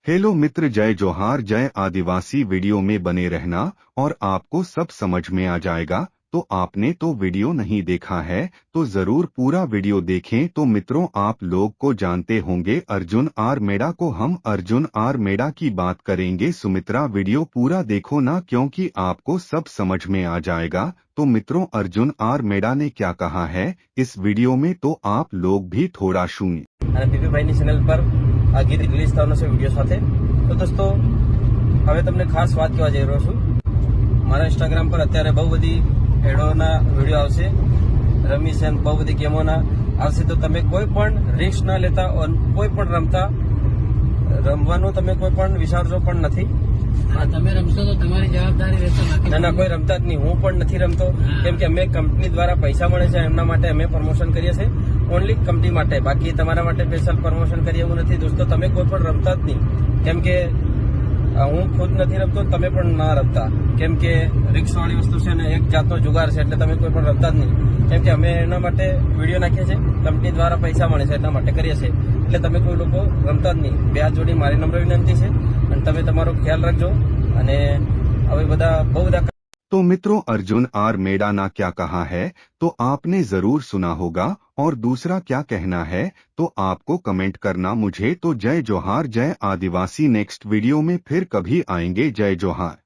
Hello मित्र, जय जोहार, जय आदिवासी। वीडियो में बने रहना और आपको सब समझ में आ जाएगा। तो आपने तो वीडियो नहीं देखा है तो जरूर पूरा वीडियो देखें। तो मित्रों, आप लोग को जानते होंगे अर्जुन आर मेड़ा को। हम अर्जुन आर मेड़ा की बात करेंगे। सुमित्रा, वीडियो पूरा देखो ना, क्योंकि आपको सब समझ में आ जाएगा। तो मित्रों, अर्जुन आर मेड़ा ने क्या कहा है इस वीडियो में, तो आप लोग भी थोड़ा सुनिए। પીપીભાઈની ચેનલ પર આ ગીત રિલીઝ થવાનો છે વિડીયો સાથે। તો દોસ્તો, હવે તમને ખાસ વાત કહેવા જઈ રહ્યો છું। મારા ઇન્સ્ટાગ્રામ પર અત્યારે બહુ બધી એડોના વિડીયો આવશે, રમીશ એન્ડ બહુ બધી ગેમોના આવશે। તો તમે કોઈ પણ રિસ્ક ના લેતા, કોઈ પણ રમવાનું તમે કોઈ પણ વિચારજો પણ નથી। તમે રમશો તો તમારી જવાબદારી રહેશે। ના, કોઈ રમતા જ નહીં। હું પણ નથી રમતો, કેમ કે અમે કંપની દ્વારા પૈસા મળે છે, એમના માટે અમે પ્રમોશન કરીએ છીએ, ઓનલી કંપની માટે। બાકી તમારા માટે સ્પેશિયલ પ્રમોશન કરીએ એવું નથી। દોસ્તો, તમે કોઈ પણ રમતા જ નહીં, કેમ કે હું ખુદ નથી રમતો, તમે પણ ના રમતા, કેમ કે રિસ્ક વાળી વસ્તુ છે ને, એક જાતનો જુગાર છે, એટલે તમે કોઈ પણ રમતા જ નહીં। કેમ કે અમે એના માટે વિડીયો નાખીએ છીએ, કંપની દ્વારા પૈસા મળે છે એટલા માટે કરીએ છીએ, એટલે તમે કોઈ લોકો રમતા જ નહીં। બે હાથ જોડી મારી નમ્ર વિનંતી છે, અને તમે તમારો ખ્યાલ રાખજો। અને હવે બધા બહુ બધા तो मित्रों, अर्जुन आर मेड़ा ना क्या कहा है तो आपने जरूर सुना होगा, और दूसरा क्या कहना है तो आपको कमेंट करना मुझे। तो जय जोहार, जय आदिवासी। नेक्स्ट वीडियो में फिर कभी आएंगे। जय जोहार।